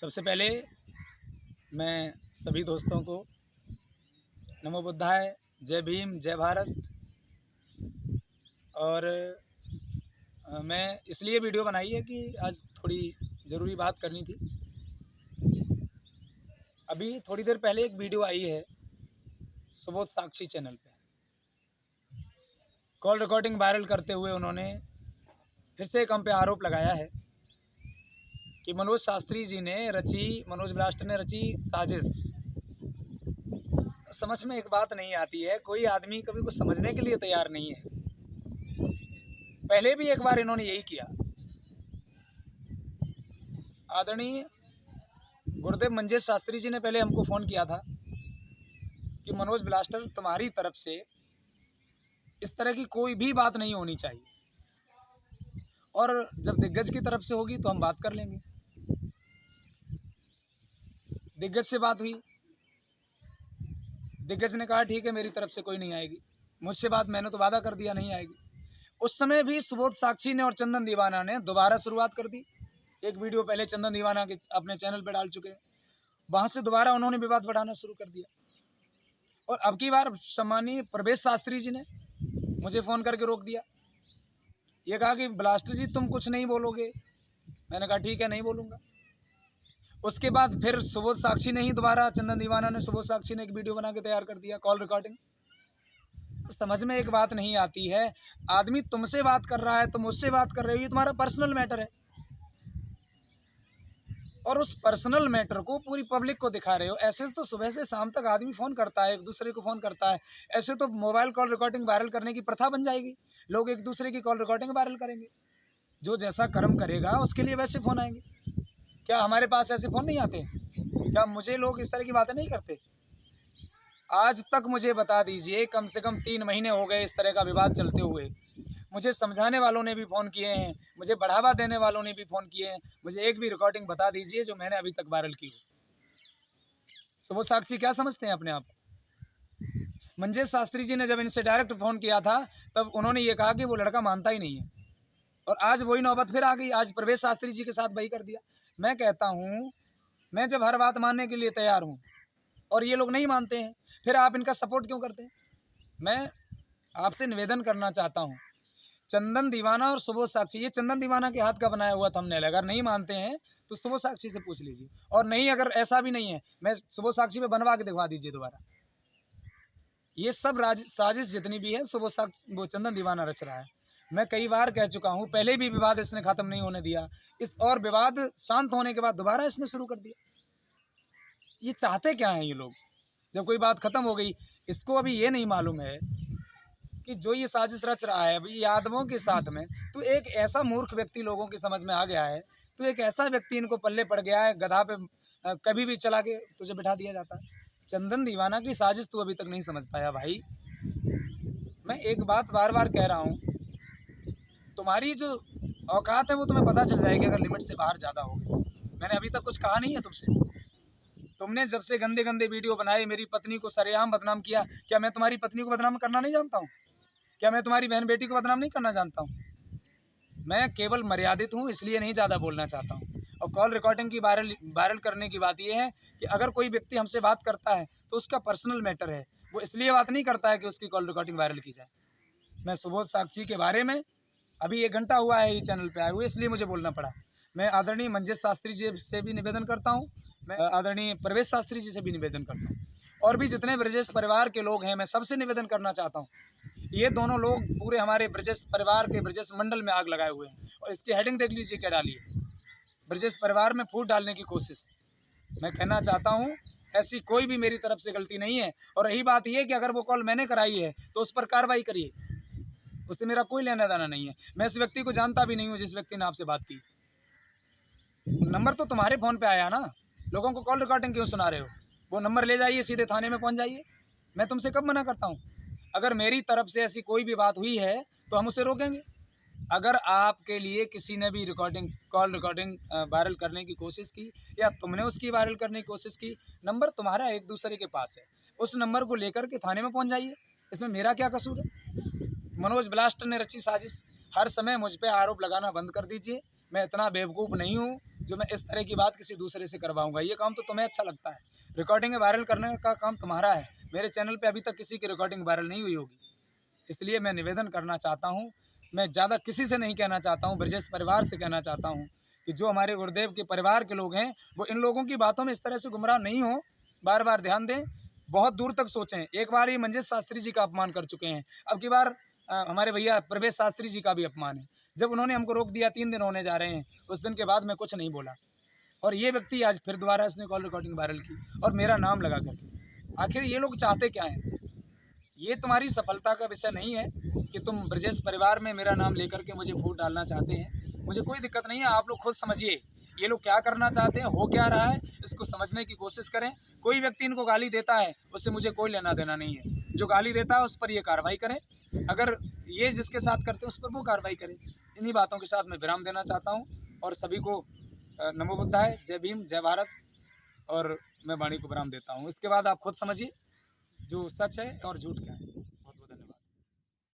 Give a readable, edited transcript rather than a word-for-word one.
सबसे पहले मैं सभी दोस्तों को नमो बुद्धाय, जय भीम, जय भारत। और मैं इसलिए वीडियो बनाई है कि आज थोड़ी ज़रूरी बात करनी थी। अभी थोड़ी देर पहले एक वीडियो आई है सुबोध साक्षी चैनल पे, कॉल रिकॉर्डिंग वायरल करते हुए उन्होंने फिर से एक हम पे आरोप लगाया है कि मनोज शास्त्री जी ने मनोज ब्लास्टर ने रची साजिश। समझ में एक बात नहीं आती है, कोई आदमी कभी कुछ समझने के लिए तैयार नहीं है। पहले भी एक बार इन्होंने यही किया। आदरणीय गुरुदेव मंजेश शास्त्री जी ने पहले हमको फ़ोन किया था कि मनोज ब्लास्टर, तुम्हारी तरफ से इस तरह की कोई भी बात नहीं होनी चाहिए, और जब दिग्गज की तरफ से होगी तो हम बात कर लेंगे। दिग्गज से बात हुई, दिग्गज ने कहा ठीक है, मेरी तरफ से कोई नहीं आएगी। मुझसे बात, मैंने तो वादा कर दिया नहीं आएगी। उस समय भी सुबोध साक्षी ने और चंदन दीवाना ने दोबारा शुरुआत कर दी। एक वीडियो पहले चंदन दीवाना के अपने चैनल पर डाल चुके हैं, वहाँ से दोबारा उन्होंने विवाद बढ़ाना शुरू कर दिया। और अब की बार सम्मानीय प्रवेश शास्त्री जी ने मुझे फ़ोन करके रोक दिया। ये कहा कि ब्लास्टर जी तुम कुछ नहीं बोलोगे। मैंने कहा ठीक है, नहीं बोलूँगा। उसके बाद फिर सुबोध साक्षी ने ही दोबारा, चंदन दीवाना ने, सुबोध साक्षी ने एक वीडियो बना के तैयार कर दिया, कॉल रिकॉर्डिंग। समझ में एक बात नहीं आती है, आदमी तुमसे बात कर रहा है, तुम उससे बात कर रहे हो, ये तुम्हारा पर्सनल मैटर है, और उस पर्सनल मैटर को पूरी पब्लिक को दिखा रहे हो। ऐसे तो सुबह से शाम तक आदमी फ़ोन करता है, एक दूसरे को फ़ोन करता है। ऐसे तो मोबाइल कॉल रिकॉर्डिंग वायरल करने की प्रथा बन जाएगी, लोग एक दूसरे की कॉल रिकॉर्डिंग वायरल करेंगे। जो जैसा कर्म करेगा उसके लिए वैसे फ़ोन आएंगे। क्या हमारे पास ऐसे फ़ोन नहीं आते? क्या मुझे लोग इस तरह की बातें नहीं करते? आज तक मुझे बता दीजिए, कम से कम 3 महीने हो गए इस तरह का विवाद चलते हुए। मुझे समझाने वालों ने भी फ़ोन किए हैं, मुझे बढ़ावा देने वालों ने भी फ़ोन किए हैं। मुझे एक भी रिकॉर्डिंग बता दीजिए जो मैंने अभी तक वायरल की हो। सुबोध साक्षी क्या समझते हैं अपने आप? मंजेश शास्त्री जी ने जब इनसे डायरेक्ट फ़ोन किया था तब उन्होंने ये कहा कि वो लड़का मानता ही नहीं है, और आज वही नौबत फिर आ गई। आज प्रवेश शास्त्री जी के साथ वही कर दिया। मैं कहता हूँ, मैं जब हर बात मानने के लिए तैयार हूँ और ये लोग नहीं मानते हैं, फिर आप इनका सपोर्ट क्यों करते हैं? मैं आपसे निवेदन करना चाहता हूँ, चंदन दीवाना और सुबोध साक्षी, ये चंदन दीवाना के हाथ का बनाया हुआ थंबनेल, अगर नहीं मानते हैं तो सुबोध साक्षी से पूछ लीजिए, और नहीं, अगर ऐसा भी नहीं है, मैं सुबोध साक्षी पे बनवा के दिखवा दीजिए दोबारा। ये सब साजिश जितनी भी है सुबोध साक्षी, वो चंदन दीवाना रच रहा है। मैं कई बार कह चुका हूँ, पहले भी विवाद इसने ख़त्म नहीं होने दिया, और विवाद शांत होने के बाद दोबारा इसने शुरू कर दिया। ये चाहते क्या हैं ये लोग? जब कोई बात ख़त्म हो गई, इसको अभी ये नहीं मालूम है कि जो ये साजिश रच रहा है अभी यादवों के साथ में, तो एक ऐसा मूर्ख व्यक्ति लोगों की समझ में आ गया है, तो एक ऐसा व्यक्ति इनको पल्ले पड़ गया है, गधा पे कभी भी चला के तुझे बिठा दिया जाता है। चंदन दीवाना की साजिश तू अभी तक नहीं समझ पाया भाई। मैं एक बात बार बार कह रहा हूँ, तुम्हारी जो औकात है वो तुम्हें पता चल जाएगी अगर लिमिट से बाहर ज़्यादा हो गई। मैंने अभी तक कुछ कहा नहीं है तुमसे। तुमने जब से गंदे गंदे वीडियो बनाए, मेरी पत्नी को सरेआम बदनाम किया, क्या मैं तुम्हारी पत्नी को बदनाम करना नहीं जानता हूँ? क्या मैं तुम्हारी बहन बेटी को बदनाम नहीं करना जानता हूँ? मैं केवल मर्यादित हूँ, इसलिए नहीं ज़्यादा बोलना चाहता हूँ। और कॉल रिकॉर्डिंग की वायरल करने की बात यह है कि अगर कोई व्यक्ति हमसे बात करता है तो उसका पर्सनल मैटर है, वो इसलिए बात नहीं करता है कि उसकी कॉल रिकॉर्डिंग वायरल की जाए। मैं सुबोध साक्षी के बारे में अभी 1 घंटा हुआ है ये चैनल पे आए हुए, इसलिए मुझे बोलना पड़ा। मैं आदरणीय मंजेश शास्त्री जी से भी निवेदन करता हूँ, मैं आदरणीय प्रवेश शास्त्री जी से भी निवेदन करता हूँ, और भी जितने ब्रजेश परिवार के लोग हैं, मैं सबसे निवेदन करना चाहता हूँ। ये दोनों लोग पूरे हमारे ब्रजेश परिवार के, ब्रजेश मंडल में आग लगाए हुए हैं, और इसकी हेडिंग देख लीजिए क्या डाली है, ब्रजेश परिवार में फूट डालने की कोशिश। मैं कहना चाहता हूँ, ऐसी कोई भी मेरी तरफ से गलती नहीं है। और रही बात ये कि अगर वो कॉल मैंने कराई है तो उस पर कार्रवाई करिए, उससे मेरा कोई लेना देना नहीं है। मैं इस व्यक्ति को जानता भी नहीं हूँ जिस व्यक्ति ने आपसे बात की। नंबर तो तुम्हारे फ़ोन पे आया ना, लोगों को कॉल रिकॉर्डिंग क्यों सुना रहे हो? वो नंबर ले जाइए, सीधे थाने में पहुँच जाइए। मैं तुमसे कब मना करता हूँ? अगर मेरी तरफ से ऐसी कोई भी बात हुई है तो हम उसे रोकेंगे। अगर आपके लिए किसी ने भी कॉल रिकॉर्डिंग वायरल करने की कोशिश की, या तुमने उसकी वायरल करने की कोशिश की, नंबर तुम्हारा एक दूसरे के पास है, उस नंबर को लेकर के थाने में पहुंच जाइए। इसमें मेरा क्या कसूर है? मनोज ब्लास्टर ने रची साजिश, हर समय मुझ पे आरोप लगाना बंद कर दीजिए। मैं इतना बेवकूफ़ नहीं हूँ जो मैं इस तरह की बात किसी दूसरे से करवाऊँगा। ये काम तो तुम्हें अच्छा लगता है। रिकॉर्डिंग वायरल करने का काम तुम्हारा है। मेरे चैनल पे अभी तक किसी की रिकॉर्डिंग वायरल नहीं हुई होगी। इसलिए मैं निवेदन करना चाहता हूँ, मैं ज़्यादा किसी से नहीं कहना चाहता हूँ, ब्रजेश परिवार से कहना चाहता हूँ कि जो हमारे गुरुदेव के परिवार के लोग हैं, वो इन लोगों की बातों में इस तरह से गुमराह नहीं हों, बार-बार ध्यान दें, बहुत दूर तक सोचें। एक बार ये मंजिल शास्त्री जी का अपमान कर चुके हैं, अब की बार हमारे भैया प्रवेश शास्त्री जी का भी अपमान है। जब उन्होंने हमको रोक दिया 3 दिन होने जा रहे हैं, उस दिन के बाद मैं कुछ नहीं बोला और ये व्यक्ति आज फिर दोबारा इसने कॉल रिकॉर्डिंग वायरल की और मेरा नाम लगा करके। आखिर ये लोग चाहते क्या हैं? ये तुम्हारी सफलता का विषय नहीं है कि तुम ब्रजेश परिवार में मेरा नाम लेकर के मुझे वोट डालना चाहते हैं। मुझे कोई दिक्कत नहीं है, आप लोग खुद समझिए ये लोग क्या करना चाहते हैं, हो क्या रहा है, इसको समझने की कोशिश करें। कोई व्यक्ति इनको गाली देता है, उससे मुझे कोई लेना देना नहीं है। जो गाली देता है उस पर ये कार्रवाई करें, अगर ये जिसके साथ करते हैं उस पर वो कार्रवाई करें। इन्हीं बातों के साथ मैं विराम देना चाहता हूँ और सभी को नमो बुद्धाय, जय भीम, जय भारत और मैं वाणी को विराम देता हूँ। इसके बाद आप खुद समझिए जो सच है और झूठ क्या है।